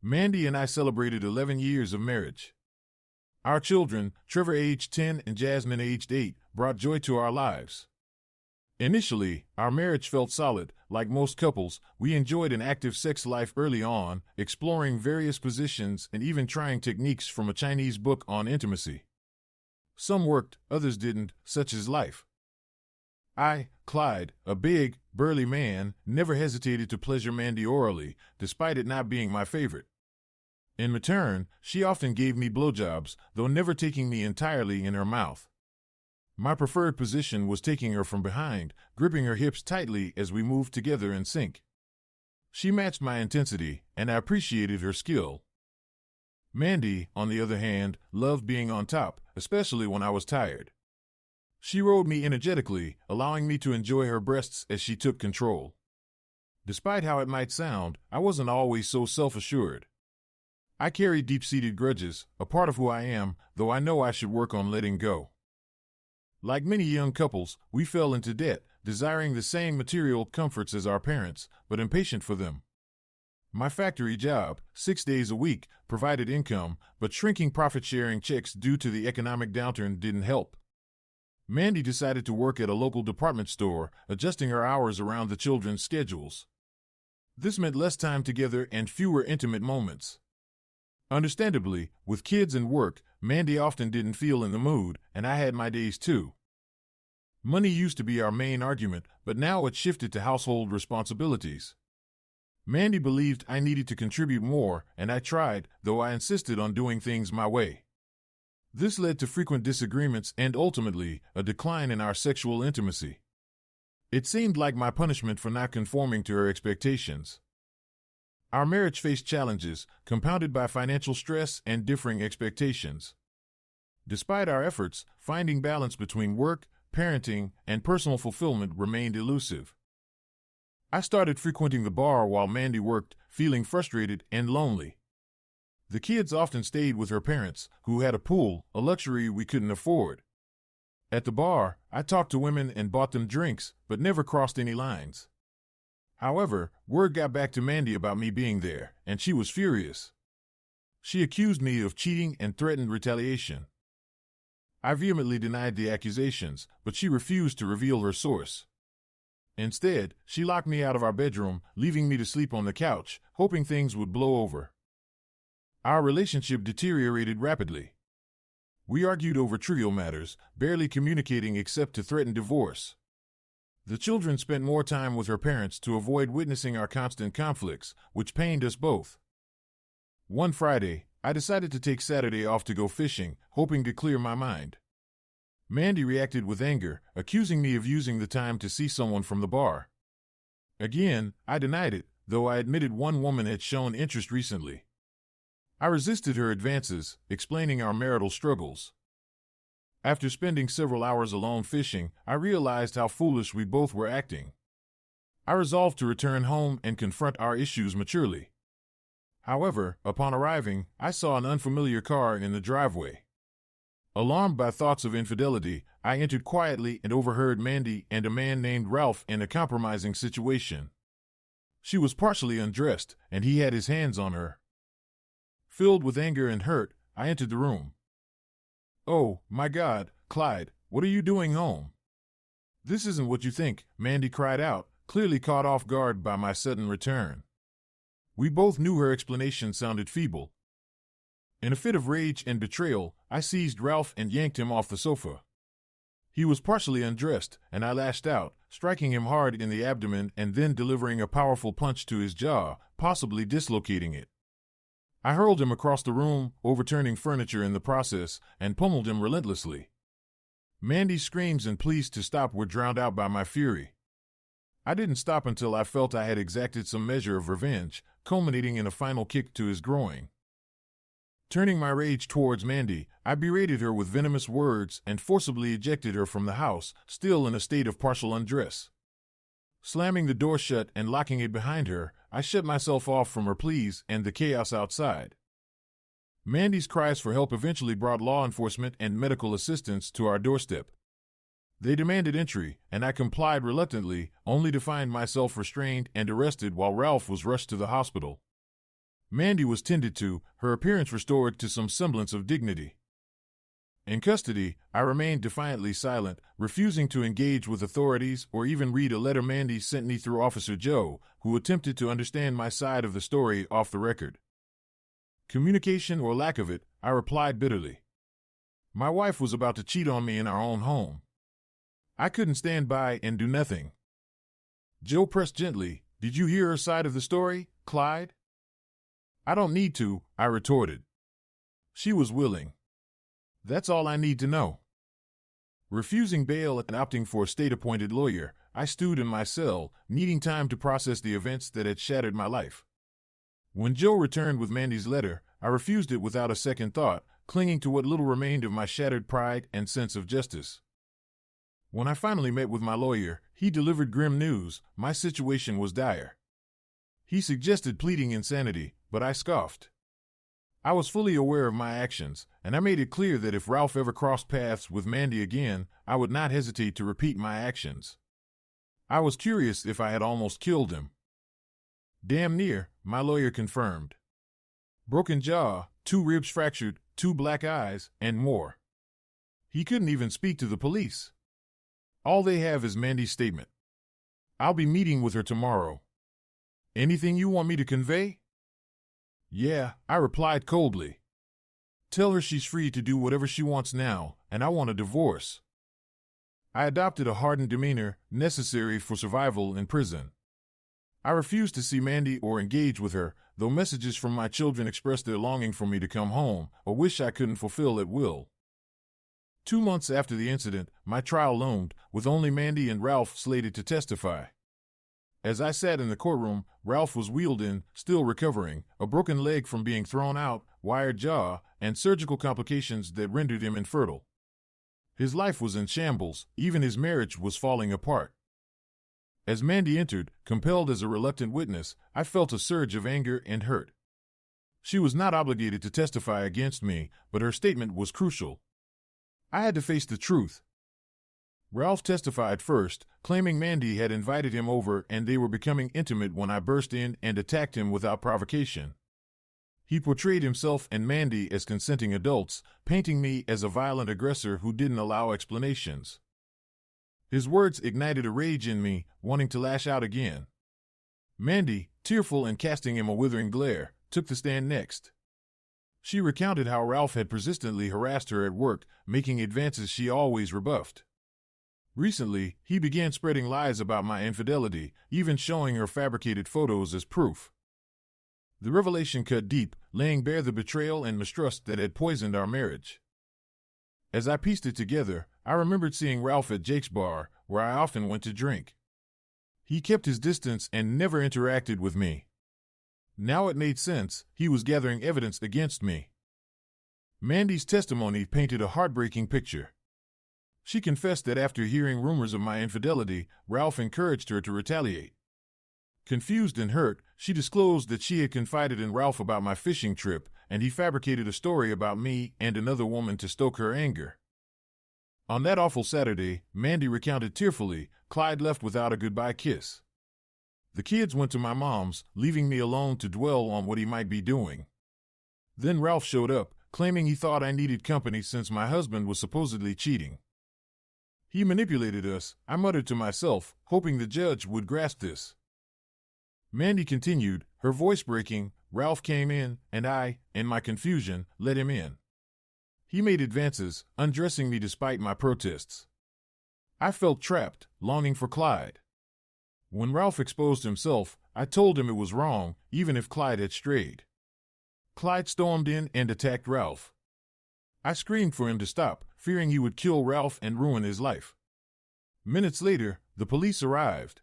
Mandy and I celebrated 11 years of marriage. Our children, Trevor aged 10 and Jasmine aged 8, brought joy to our lives. Initially, our marriage felt solid. Like most couples, we enjoyed an active sex life early on, exploring various positions and even trying techniques from a Chinese book on intimacy. Some worked, others didn't, such is life. I, Clyde, a big, burly man, never hesitated to pleasure Mandy orally, despite it not being my favorite. In return, she often gave me blowjobs, though never taking me entirely in her mouth. My preferred position was taking her from behind, gripping her hips tightly as we moved together in sync. She matched my intensity, and I appreciated her skill. Mandy, on the other hand, loved being on top, especially when I was tired. She rode me energetically, allowing me to enjoy her breasts as she took control. Despite how it might sound, I wasn't always so self-assured. I carried deep-seated grudges, a part of who I am, though I know I should work on letting go. Like many young couples, we fell into debt, desiring the same material comforts as our parents, but impatient for them. My factory job, 6 days a week, provided income, but shrinking profit-sharing checks due to the economic downturn didn't help. Mandy decided to work at a local department store, adjusting her hours around the children's schedules. This meant less time together and fewer intimate moments. Understandably, with kids and work, Mandy often didn't feel in the mood, and I had my days too. Money used to be our main argument, but now it shifted to household responsibilities. Mandy believed I needed to contribute more, and I tried, though I insisted on doing things my way. This led to frequent disagreements and ultimately, a decline in our sexual intimacy. It seemed like my punishment for not conforming to her expectations. Our marriage faced challenges, compounded by financial stress and differing expectations. Despite our efforts, finding balance between work, parenting, and personal fulfillment remained elusive. I started frequenting the bar while Mandy worked, feeling frustrated and lonely. The kids often stayed with her parents, who had a pool, a luxury we couldn't afford. At the bar, I talked to women and bought them drinks, but never crossed any lines. However, word got back to Mandy about me being there, and she was furious. She accused me of cheating and threatened retaliation. I vehemently denied the accusations, but she refused to reveal her source. Instead, she locked me out of our bedroom, leaving me to sleep on the couch, hoping things would blow over. Our relationship deteriorated rapidly. We argued over trivial matters, barely communicating except to threaten divorce. The children spent more time with her parents to avoid witnessing our constant conflicts, which pained us both. One Friday, I decided to take Saturday off to go fishing, hoping to clear my mind. Mandy reacted with anger, accusing me of using the time to see someone from the bar. Again, I denied it, though I admitted one woman had shown interest recently. I resisted her advances, explaining our marital struggles. After spending several hours alone fishing, I realized how foolish we both were acting. I resolved to return home and confront our issues maturely. However, upon arriving, I saw an unfamiliar car in the driveway. Alarmed by thoughts of infidelity, I entered quietly and overheard Mandy and a man named Ralph in a compromising situation. She was partially undressed, and he had his hands on her. Filled with anger and hurt, I entered the room. "Oh, my God, Clyde, what are you doing home?" "This isn't what you think," Mandy cried out, clearly caught off guard by my sudden return. We both knew her explanation sounded feeble. In a fit of rage and betrayal, I seized Ralph and yanked him off the sofa. He was partially undressed, and I lashed out, striking him hard in the abdomen and then delivering a powerful punch to his jaw, possibly dislocating it. I hurled him across the room, overturning furniture in the process, and pummeled him relentlessly. Mandy's screams and pleas to stop were drowned out by my fury. I didn't stop until I felt I had exacted some measure of revenge, culminating in a final kick to his groin. Turning my rage towards Mandy, I berated her with venomous words and forcibly ejected her from the house, still in a state of partial undress. Slamming the door shut and locking it behind her, I shut myself off from her pleas and the chaos outside. Mandy's cries for help eventually brought law enforcement and medical assistance to our doorstep. They demanded entry, and I complied reluctantly, only to find myself restrained and arrested while Ralph was rushed to the hospital. Mandy was tended to, her appearance restored to some semblance of dignity. In custody, I remained defiantly silent, refusing to engage with authorities or even read a letter Mandy sent me through Officer Joe, who attempted to understand my side of the story off the record. Communication or lack of it, I replied bitterly. My wife was about to cheat on me in our own home. I couldn't stand by and do nothing. Joe pressed gently, "Did you hear her side of the story, Clyde?" "I don't need to," I retorted. She was willing. That's all I need to know. Refusing bail and opting for a state-appointed lawyer, I stewed in my cell, needing time to process the events that had shattered my life. When Joe returned with Mandy's letter, I refused it without a second thought, clinging to what little remained of my shattered pride and sense of justice. When I finally met with my lawyer, he delivered grim news. My situation was dire. He suggested pleading insanity, but I scoffed. I was fully aware of my actions, and I made it clear that if Ralph ever crossed paths with Mandy again, I would not hesitate to repeat my actions. I was curious if I had almost killed him. Damn near, my lawyer confirmed. Broken jaw, 2 ribs fractured, 2 black eyes, and more. He couldn't even speak to the police. All they have is Mandy's statement. I'll be meeting with her tomorrow. Anything you want me to convey? Yeah, I replied coldly. Tell her she's free to do whatever she wants now, and I want a divorce. I adopted a hardened demeanor necessary for survival in prison. I refused to see Mandy or engage with her, though messages from my children expressed their longing for me to come home, a wish I couldn't fulfill at will. 2 months after the incident, my trial loomed, with only Mandy and Ralph slated to testify. As I sat in the courtroom, Ralph was wheeled in, still recovering, a broken leg from being thrown out, wired jaw, and surgical complications that rendered him infertile. His life was in shambles, even his marriage was falling apart. As Mandy entered, compelled as a reluctant witness, I felt a surge of anger and hurt. She was not obligated to testify against me, but her statement was crucial. I had to face the truth. Ralph testified first, claiming Mandy had invited him over and they were becoming intimate when I burst in and attacked him without provocation. He portrayed himself and Mandy as consenting adults, painting me as a violent aggressor who didn't allow explanations. His words ignited a rage in me, wanting to lash out again. Mandy, tearful and casting him a withering glare, took the stand next. She recounted how Ralph had persistently harassed her at work, making advances she always rebuffed. Recently, he began spreading lies about my infidelity, even showing her fabricated photos as proof. The revelation cut deep, laying bare the betrayal and mistrust that had poisoned our marriage. As I pieced it together, I remembered seeing Ralph at Jake's bar, where I often went to drink. He kept his distance and never interacted with me. Now it made sense, he was gathering evidence against me. Mandy's testimony painted a heartbreaking picture. She confessed that after hearing rumors of my infidelity, Ralph encouraged her to retaliate. Confused and hurt, she disclosed that she had confided in Ralph about my fishing trip, and he fabricated a story about me and another woman to stoke her anger. On that awful Saturday, Mandy recounted tearfully, Clyde left without a goodbye kiss. The kids went to my mom's, leaving me alone to dwell on what he might be doing. Then Ralph showed up, claiming he thought I needed company since my husband was supposedly cheating. He manipulated us, I muttered to myself, hoping the judge would grasp this. Mandy continued, her voice breaking. Ralph came in, and I, in my confusion, let him in. He made advances, undressing me despite my protests. I felt trapped, longing for Clyde. When Ralph exposed himself, I told him it was wrong, even if Clyde had strayed. Clyde stormed in and attacked Ralph. I screamed for him to stop, fearing he would kill Ralph and ruin his life. Minutes later, the police arrived.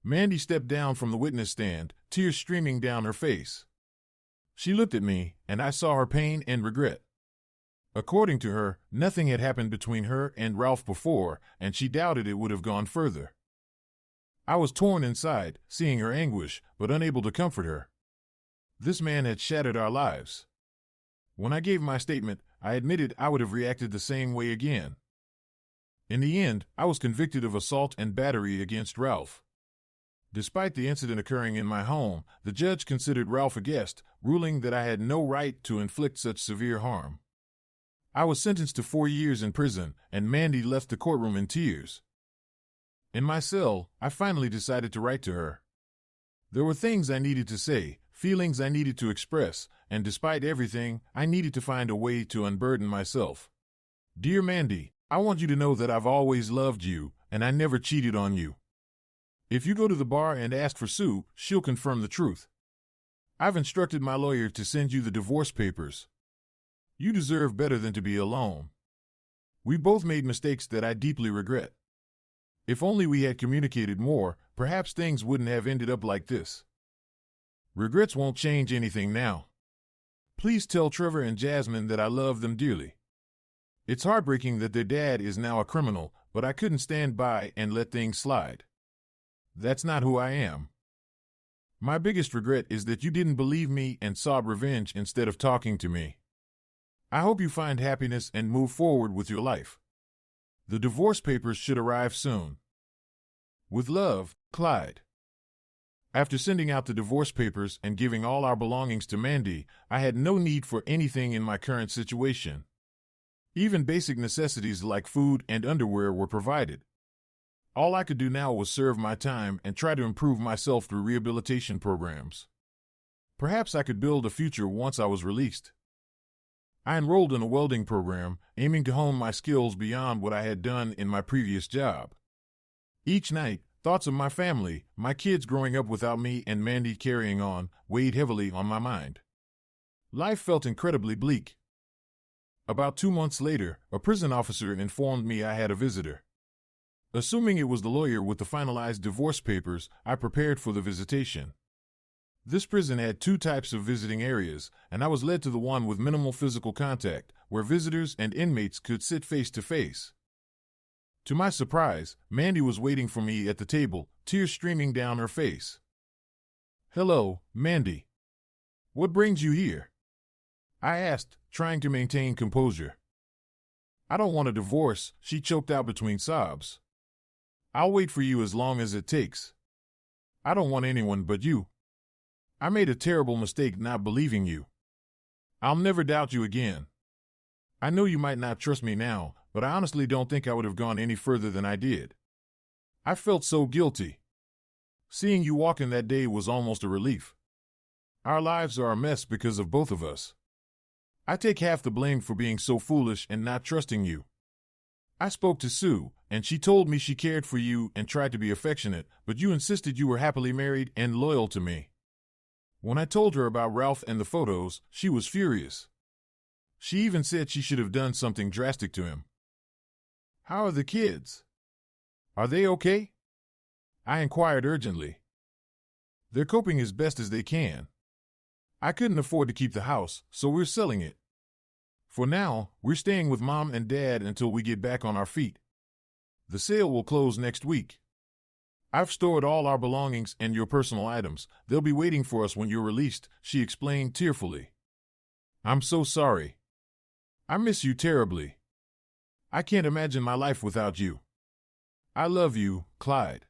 Mandy stepped down from the witness stand, tears streaming down her face. She looked at me, and I saw her pain and regret. According to her, nothing had happened between her and Ralph before, and she doubted it would have gone further. I was torn inside, seeing her anguish, but unable to comfort her. This man had shattered our lives. When I gave my statement, I admitted I would have reacted the same way again. In the end, I was convicted of assault and battery against Ralph. Despite the incident occurring in my home, the judge considered Ralph a guest, ruling that I had no right to inflict such severe harm. I was sentenced to 4 years in prison, and Mandy left the courtroom in tears. In my cell, I finally decided to write to her. There were things I needed to say, feelings I needed to express, and despite everything, I needed to find a way to unburden myself. Dear Mandy, I want you to know that I've always loved you, and I never cheated on you. If you go to the bar and ask for Sue, she'll confirm the truth. I've instructed my lawyer to send you the divorce papers. You deserve better than to be alone. We both made mistakes that I deeply regret. If only we had communicated more, perhaps things wouldn't have ended up like this. Regrets won't change anything now. Please tell Trevor and Jasmine that I love them dearly. It's heartbreaking that their dad is now a criminal, but I couldn't stand by and let things slide. That's not who I am. My biggest regret is that you didn't believe me and sought revenge instead of talking to me. I hope you find happiness and move forward with your life. The divorce papers should arrive soon. With love, Clyde. After sending out the divorce papers and giving all our belongings to Mandy, I had no need for anything in my current situation. Even basic necessities like food and underwear were provided. All I could do now was serve my time and try to improve myself through rehabilitation programs. Perhaps I could build a future once I was released. I enrolled in a welding program, aiming to hone my skills beyond what I had done in my previous job. Each night, thoughts of my family, my kids growing up without me and Mandy carrying on, weighed heavily on my mind. Life felt incredibly bleak. About 2 months later, a prison officer informed me I had a visitor. Assuming it was the lawyer with the finalized divorce papers, I prepared for the visitation. This prison had 2 types of visiting areas, and I was led to the one with minimal physical contact, where visitors and inmates could sit face to face. To my surprise, Mandy was waiting for me at the table, tears streaming down her face. "Hello, Mandy. What brings you here?" I asked, trying to maintain composure. "I don't want a divorce," she choked out between sobs. "I'll wait for you as long as it takes. I don't want anyone but you. I made a terrible mistake not believing you. I'll never doubt you again. I know you might not trust me now, but I honestly don't think I would have gone any further than I did. I felt so guilty. Seeing you walk in that day was almost a relief. Our lives are a mess because of both of us. I take half the blame for being so foolish and not trusting you. I spoke to Sue, and she told me she cared for you and tried to be affectionate, but you insisted you were happily married and loyal to me. When I told her about Ralph and the photos, she was furious. She even said she should have done something drastic to him. How are the kids? Are they okay? I inquired urgently. They're coping as best as they can. I couldn't afford to keep the house, so we're selling it. For now, we're staying with Mom and Dad until we get back on our feet. The sale will close next week. I've stored all our belongings and your personal items. They'll be waiting for us when you're released, she explained tearfully. I'm so sorry. I miss you terribly. I can't imagine my life without you. I love you, Clyde.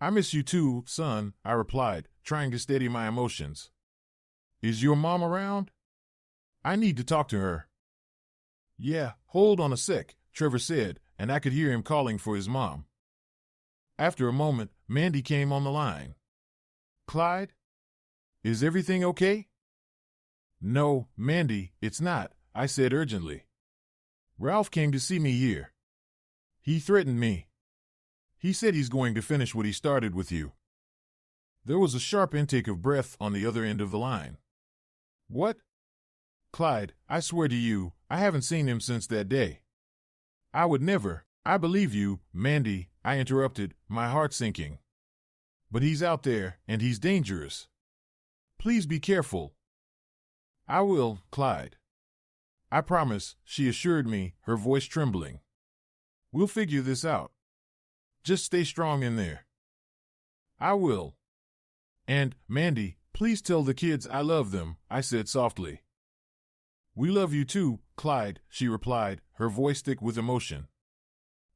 I miss you too, son, I replied, trying to steady my emotions. Is your mom around? I need to talk to her. Yeah, hold on a sec, Trevor said, and I could hear him calling for his mom. After a moment, Mandy came on the line. Clyde? Is everything okay? No, Mandy, it's not, I said urgently. Ralph came to see me here. He threatened me. He said he's going to finish what he started with you. There was a sharp intake of breath on the other end of the line. What? Clyde, I swear to you, I haven't seen him since that day. I would never. I believe you, Mandy, I interrupted, my heart sinking. But he's out there, and he's dangerous. Please be careful. I will, Clyde. I promise, she assured me, her voice trembling. We'll figure this out. Just stay strong in there. I will. And, Mandy, please tell the kids I love them, I said softly. We love you too, Clyde, she replied, her voice thick with emotion.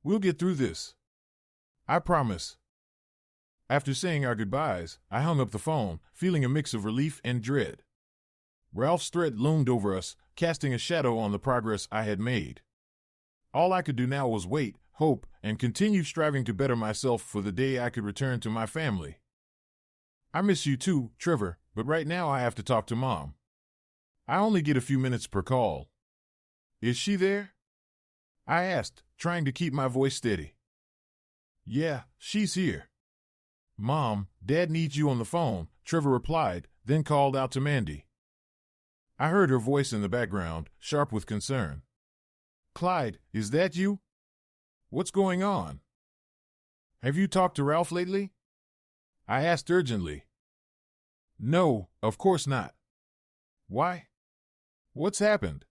We'll get through this. I promise. After saying our goodbyes, I hung up the phone, feeling a mix of relief and dread. Ralph's threat loomed over us, casting a shadow on the progress I had made. All I could do now was wait, hope, and continue striving to better myself for the day I could return to my family. I miss you too, Trevor, but right now I have to talk to Mom. I only get a few minutes per call. Is she there? I asked, trying to keep my voice steady. Yeah, she's here. Mom, Dad needs you on the phone, Trevor replied, then called out to Mandy. I heard her voice in the background, sharp with concern. Clyde, is that you? What's going on? Have you talked to Ralph lately? I asked urgently. No, of course not. Why? What's happened?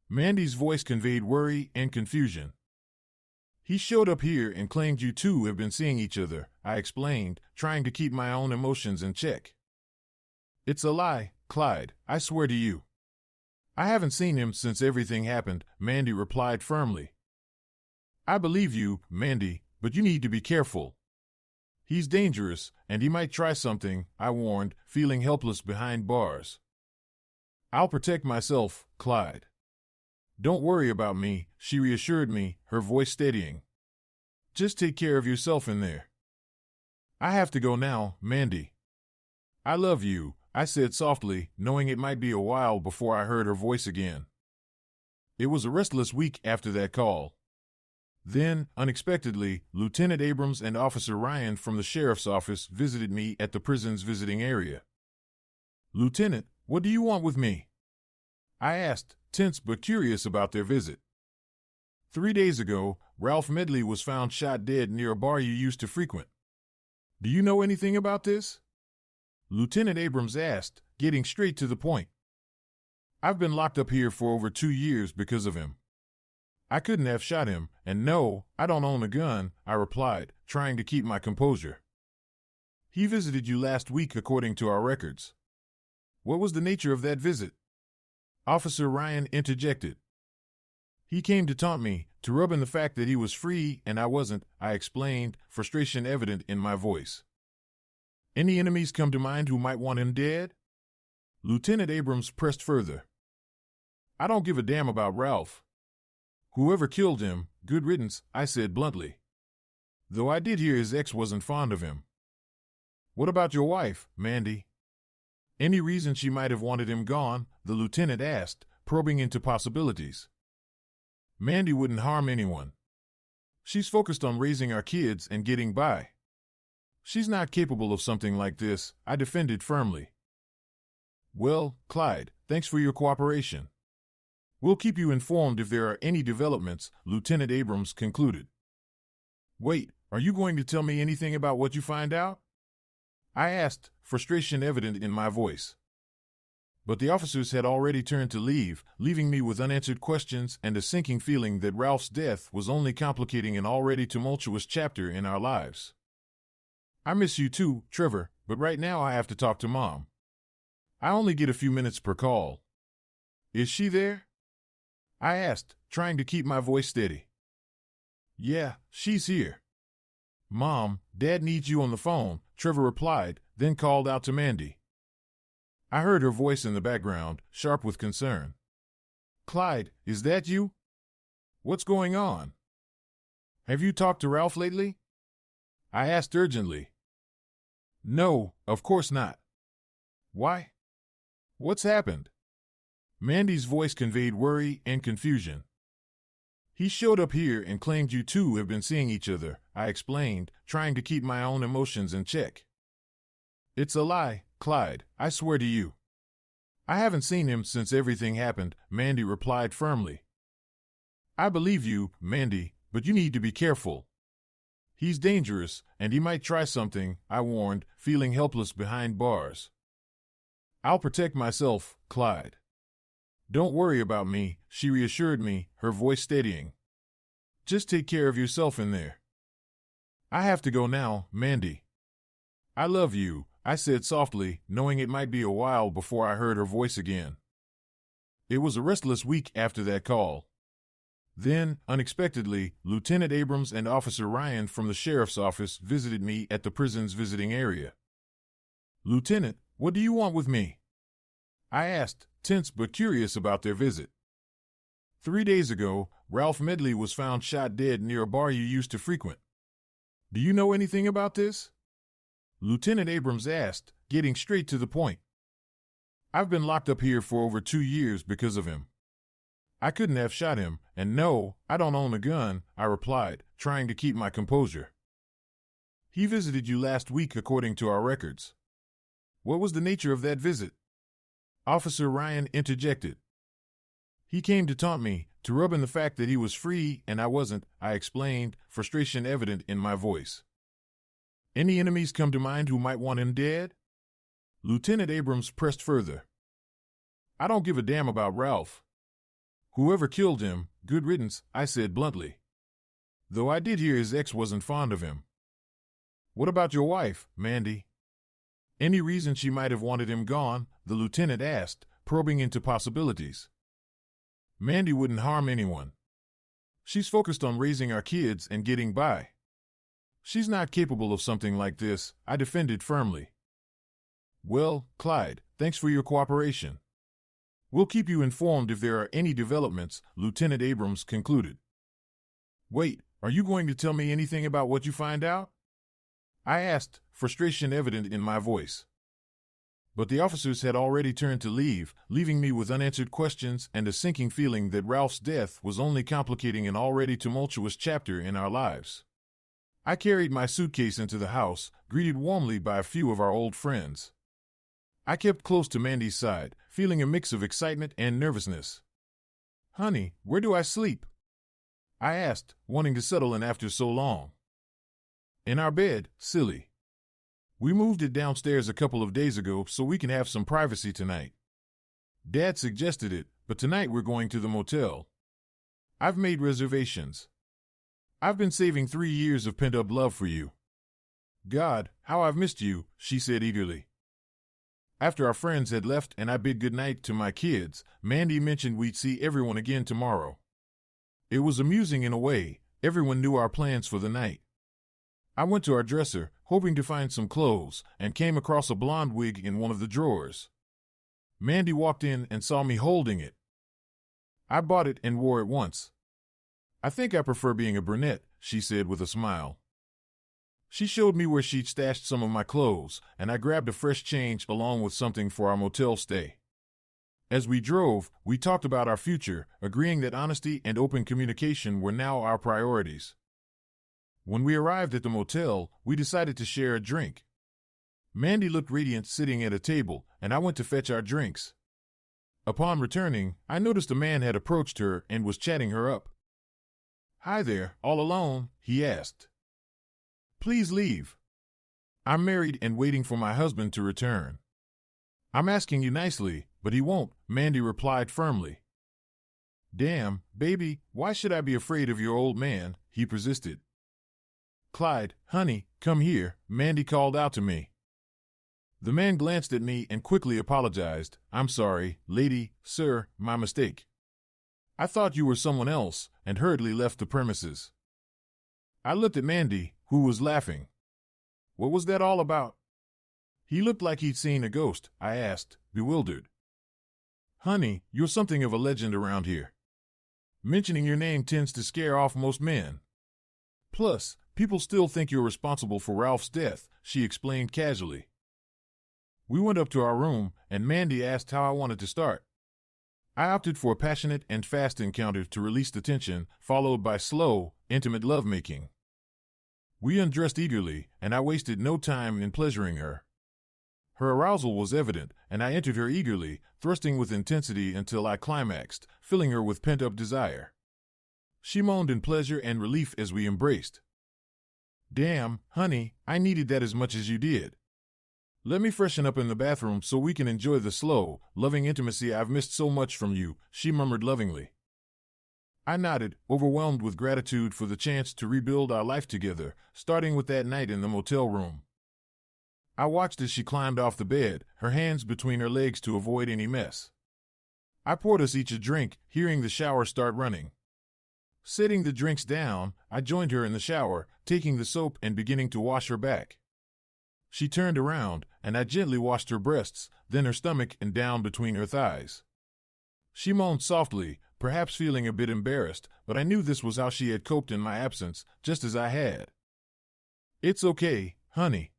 Mandy's voice conveyed worry and confusion. He showed up here and claimed you two have been seeing each other, I explained, trying to keep my own emotions in check. It's a lie, Clyde, I swear to you. I haven't seen him since everything happened, Mandy replied firmly. I believe you, Mandy, but you need to be careful. He's dangerous, and he might try something, I warned, feeling helpless behind bars. I'll protect myself, Clyde. Don't worry about me, she reassured me, her voice steadying. Just take care of yourself in there. I have to go now, Mandy. I love you, I said softly, knowing it might be a while before I heard her voice again. It was a restless week after that call. Then, unexpectedly, Lieutenant Abrams and Officer Ryan from the sheriff's office visited me at the prison's visiting area. Lieutenant, what do you want with me? I asked, tense but curious about their visit. 3 days ago, Ralph Medley was found shot dead near a bar you used to frequent. Do you know anything about this? Lieutenant Abrams asked, getting straight to the point. I've been locked up here for over 2 years because of him. I couldn't have shot him, and no, I don't own a gun, I replied, trying to keep my composure. He visited you last week according to our records. What was the nature of that visit? Officer Ryan interjected. He came to taunt me, to rub in the fact that he was free and I wasn't, I explained, frustration evident in my voice. Any enemies come to mind who might want him dead? Lieutenant Abrams pressed further. I don't give a damn about Ralph. Whoever killed him, good riddance, I said bluntly. Though I did hear his ex wasn't fond of him. What about your wife, Mandy? Any reason she might have wanted him gone? The lieutenant asked, probing into possibilities. Mandy wouldn't harm anyone. She's focused on raising our kids and getting by. She's not capable of something like this, I defended firmly. Well, Clyde, thanks for your cooperation. We'll keep you informed if there are any developments, Lieutenant Abrams concluded. Wait, are you going to tell me anything about what you find out? I asked, frustration evident in my voice. But the officers had already turned to leave, leaving me with unanswered questions and a sinking feeling that Ralph's death was only complicating an already tumultuous chapter in our lives. I miss you too, Trevor, but right now I have to talk to Mom. I only get a few minutes per call. Is she there? I asked, trying to keep my voice steady. Yeah, she's here. Mom, Dad needs you on the phone, Trevor replied, then called out to Mandy. I heard her voice in the background, sharp with concern. Clyde, is that you? What's going on? Have you talked to Ralph lately? I asked urgently. No, of course not. Why? What's happened? Mandy's voice conveyed worry and confusion. He showed up here and claimed you two have been seeing each other, I explained, trying to keep my own emotions in check. It's a lie, Clyde, I swear to you. I haven't seen him since everything happened, Mandy replied firmly. I believe you, Mandy, but you need to be careful. He's dangerous, and he might try something, I warned, feeling helpless behind bars. I'll protect myself, Clyde. Don't worry about me, she reassured me, her voice steadying. Just take care of yourself in there. I have to go now, Mandy. I love you, I said softly, knowing it might be a while before I heard her voice again. It was a restless week after that call. Then, unexpectedly, Lieutenant Abrams and Officer Ryan from the sheriff's office visited me at the prison's visiting area. "Lieutenant, what do you want with me?" I asked, tense but curious about their visit. "3 days ago, Ralph Medley was found shot dead near a bar you used to frequent. Do you know anything about this?" Lieutenant Abrams asked, getting straight to the point. "I've been locked up here for over 2 years because of him. I couldn't have shot him, and no, I don't own a gun," I replied, trying to keep my composure. "He visited you last week according to our records. What was the nature of that visit?" Officer Ryan interjected. "He came to taunt me, to rub in the fact that he was free and I wasn't," I explained, frustration evident in my voice. "Any enemies come to mind who might want him dead?" Lieutenant Abrams pressed further. "I don't give a damn about Ralph. Whoever killed him, good riddance," I said bluntly. Though I did hear his ex wasn't fond of him. "What about your wife, Mandy? Any reason she might have wanted him gone?" the lieutenant asked, probing into possibilities. "Mandy wouldn't harm anyone. She's focused on raising our kids and getting by. She's not capable of something like this," I defended firmly. "Well, Clyde, thanks for your cooperation. We'll keep you informed if there are any developments," Lieutenant Abrams concluded. "Wait, are you going to tell me anything about what you find out?" I asked, frustration evident in my voice. But the officers had already turned to leave, leaving me with unanswered questions and a sinking feeling that Ralph's death was only complicating an already tumultuous chapter in our lives. I carried my suitcase into the house, greeted warmly by a few of our old friends. I kept close to Mandy's side, feeling a mix of excitement and nervousness. "Honey, where do I sleep?" I asked, wanting to settle in after so long. "In our bed, silly. We moved it downstairs a couple of days ago so we can have some privacy tonight. Dad suggested it, but tonight we're going to the motel. I've made reservations. I've been saving 3 years of pent-up love for you. God, how I've missed you," she said eagerly. After our friends had left and I bid goodnight to my kids, Mandy mentioned we'd see everyone again tomorrow. It was amusing in a way. Everyone knew our plans for the night. I went to our dresser, hoping to find some clothes, and came across a blonde wig in one of the drawers. Mandy walked in and saw me holding it. I bought it and wore it once. "I think I prefer being a brunette," she said with a smile. She showed me where she'd stashed some of my clothes, and I grabbed a fresh change along with something for our motel stay. As we drove, we talked about our future, agreeing that honesty and open communication were now our priorities. When we arrived at the motel, we decided to share a drink. Mandy looked radiant sitting at a table, and I went to fetch our drinks. Upon returning, I noticed a man had approached her and was chatting her up. "Hi there, all alone?" he asked. "Please leave. I'm married and waiting for my husband to return." "I'm asking you nicely, but he won't," Mandy replied firmly. "Damn, baby, why should I be afraid of your old man?" he persisted. "Clyde, honey, come here," Mandy called out to me. The man glanced at me and quickly apologized. "I'm sorry, lady, sir, my mistake. I thought you were someone else," and hurriedly left the premises. I looked at Mandy, who was laughing. "What was that all about?" "He looked like he'd seen a ghost," I asked, bewildered. "Honey, you're something of a legend around here. Mentioning your name tends to scare off most men. Plus, people still think you're responsible for Ralph's death," she explained casually. We went up to our room, and Mandy asked how I wanted to start. I opted for a passionate and fast encounter to release the tension, followed by slow, intimate lovemaking. We undressed eagerly, and I wasted no time in pleasuring her. Her arousal was evident, and I entered her eagerly, thrusting with intensity until I climaxed, filling her with pent-up desire. She moaned in pleasure and relief as we embraced. "Damn, honey, I needed that as much as you did. Let me freshen up in the bathroom so we can enjoy the slow, loving intimacy I've missed so much from you," she murmured lovingly. I nodded, overwhelmed with gratitude for the chance to rebuild our life together, starting with that night in the motel room. I watched as she climbed off the bed, her hands between her legs to avoid any mess. I poured us each a drink, hearing the shower start running. Setting the drinks down, I joined her in the shower, taking the soap and beginning to wash her back. She turned around, and I gently washed her breasts, then her stomach and down between her thighs. She moaned softly, perhaps feeling a bit embarrassed, but I knew this was how she had coped in my absence, just as I had. "It's okay, honey.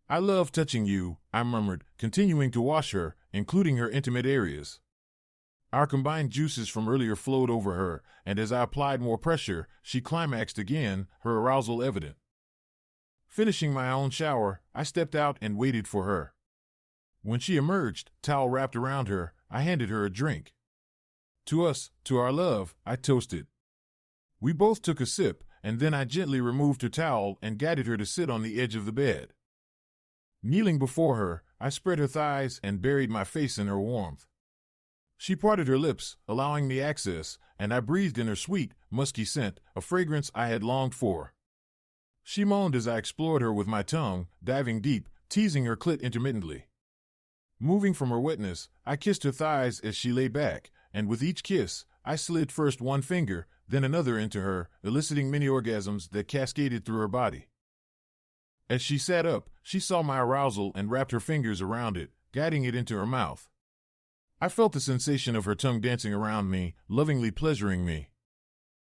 I love touching you," I murmured, continuing to wash her, including her intimate areas. Our combined juices from earlier flowed over her, and as I applied more pressure, she climaxed again, her arousal evident. Finishing my own shower, I stepped out and waited for her. When she emerged, towel wrapped around her, I handed her a drink. "To us, to our love," I toasted. We both took a sip, and then I gently removed her towel and guided her to sit on the edge of the bed. Kneeling before her, I spread her thighs and buried my face in her warmth. She parted her lips, allowing me access, and I breathed in her sweet, musky scent, a fragrance I had longed for. She moaned as I explored her with my tongue, diving deep, teasing her clit intermittently. Moving from her wetness, I kissed her thighs as she lay back, and with each kiss, I slid first one finger, then another into her, eliciting many orgasms that cascaded through her body. As she sat up, she saw my arousal and wrapped her fingers around it, guiding it into her mouth. I felt the sensation of her tongue dancing around me, lovingly pleasuring me.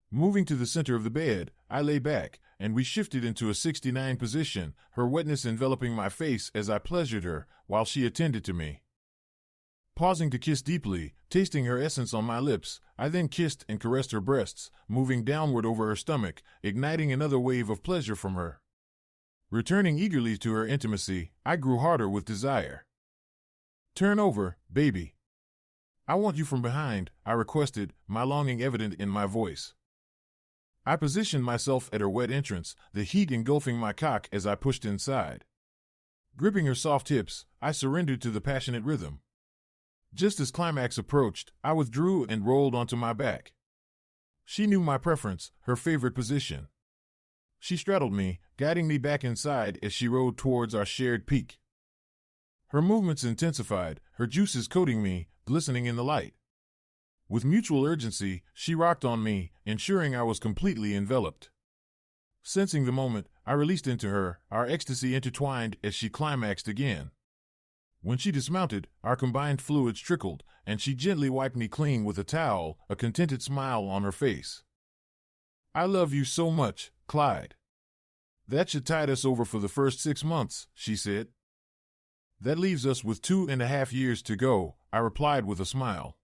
Moving to the center of the bed, I lay back, and we shifted into a 69 position, her wetness enveloping my face as I pleasured her, while she attended to me. Pausing to kiss deeply, tasting her essence on my lips, I then kissed and caressed her breasts, moving downward over her stomach, igniting another wave of pleasure from her. Returning eagerly to her intimacy, I grew harder with desire. "Turn over, baby. I want you from behind," I requested, my longing evident in my voice. I positioned myself at her wet entrance, the heat engulfing my cock as I pushed inside. Gripping her soft hips, I surrendered to the passionate rhythm. Just as climax approached, I withdrew and rolled onto my back. She knew my preference, her favorite position. She straddled me, guiding me back inside as she rode towards our shared peak. Her movements intensified, her juices coating me, glistening in the light. With mutual urgency, she rocked on me, ensuring I was completely enveloped. Sensing the moment, I released into her, our ecstasy intertwined as she climaxed again. When she dismounted, our combined fluids trickled, and she gently wiped me clean with a towel, a contented smile on her face. "I love you so much, Clyde. That should tide us over for the first 6 months," she said. "That leaves us with 2.5 years to go," I replied with a smile.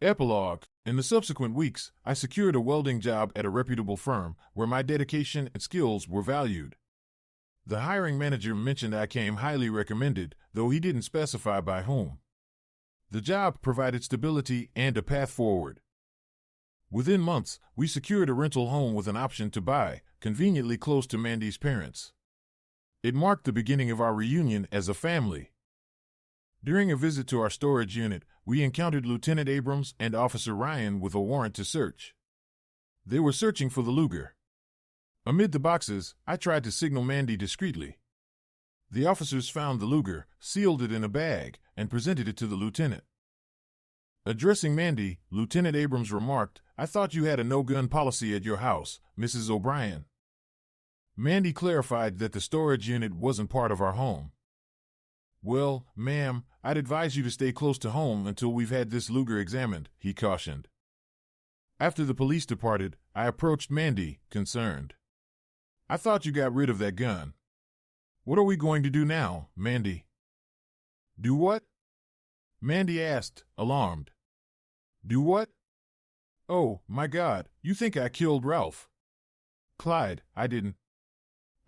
Epilogue. In the subsequent weeks, I secured a welding job at a reputable firm, where my dedication and skills were valued. The hiring manager mentioned I came highly recommended, though he didn't specify by whom. The job provided stability and a path forward. Within months, we secured a rental home with an option to buy, conveniently close to Mandy's parents. It marked the beginning of our reunion as a family. During a visit to our storage unit, we encountered Lieutenant Abrams and Officer Ryan with a warrant to search. They were searching for the Luger. Amid the boxes, I tried to signal Mandy discreetly. The officers found the Luger, sealed it in a bag, and presented it to the lieutenant. Addressing Mandy, Lieutenant Abrams remarked, "I thought you had a no-gun policy at your house, Mrs. O'Brien." Mandy clarified that the storage unit wasn't part of our home. "Well, ma'am, I'd advise you to stay close to home until we've had this Luger examined," he cautioned. After the police departed, I approached Mandy, concerned. "I thought you got rid of that gun. What are we going to do now, Mandy?" "Do what?" Mandy asked, alarmed. "Do what? Oh, my God, you think I killed Ralph?" "Clyde, I didn't.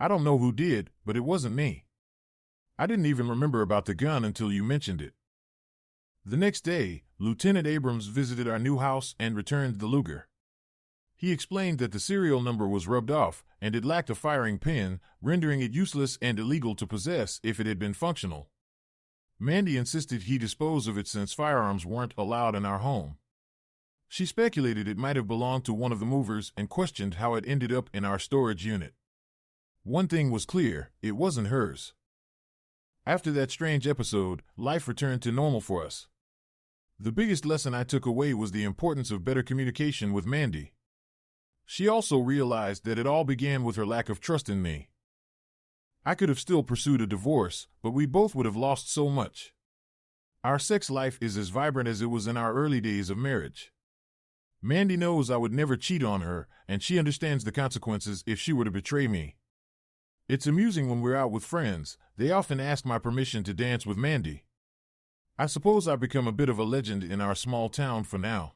I don't know who did, but it wasn't me. I didn't even remember about the gun until you mentioned it." The next day, Lieutenant Abrams visited our new house and returned the Luger. He explained that the serial number was rubbed off, and it lacked a firing pin, rendering it useless and illegal to possess if it had been functional. Mandy insisted he dispose of it since firearms weren't allowed in our home. She speculated it might have belonged to one of the movers and questioned how it ended up in our storage unit. One thing was clear, it wasn't hers. After that strange episode, life returned to normal for us. The biggest lesson I took away was the importance of better communication with Mandy. She also realized that it all began with her lack of trust in me. I could have still pursued a divorce, but we both would have lost so much. Our sex life is as vibrant as it was in our early days of marriage. Mandy knows I would never cheat on her, and she understands the consequences if she were to betray me. It's amusing when we're out with friends, they often ask my permission to dance with Mandy. I suppose I've become a bit of a legend in our small town for now.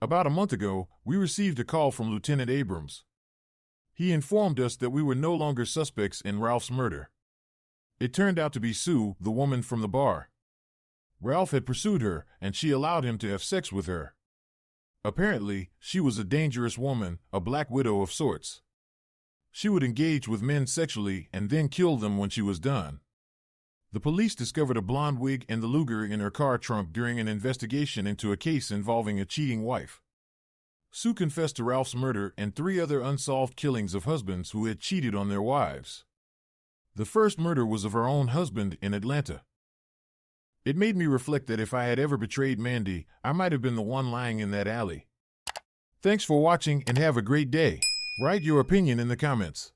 About a month ago, we received a call from Lieutenant Abrams. He informed us that we were no longer suspects in Ralph's murder. It turned out to be Sue, the woman from the bar. Ralph had pursued her, and she allowed him to have sex with her. Apparently, she was a dangerous woman, a black widow of sorts. She would engage with men sexually and then kill them when she was done. The police discovered a blonde wig and the Luger in her car trunk during an investigation into a case involving a cheating wife. Sue confessed to Ralph's murder and 3 other unsolved killings of husbands who had cheated on their wives. The first murder was of her own husband in Atlanta. It made me reflect that if I had ever betrayed Mandy, I might have been the one lying in that alley. Thanks for watching and have a great day. Write your opinion in the comments.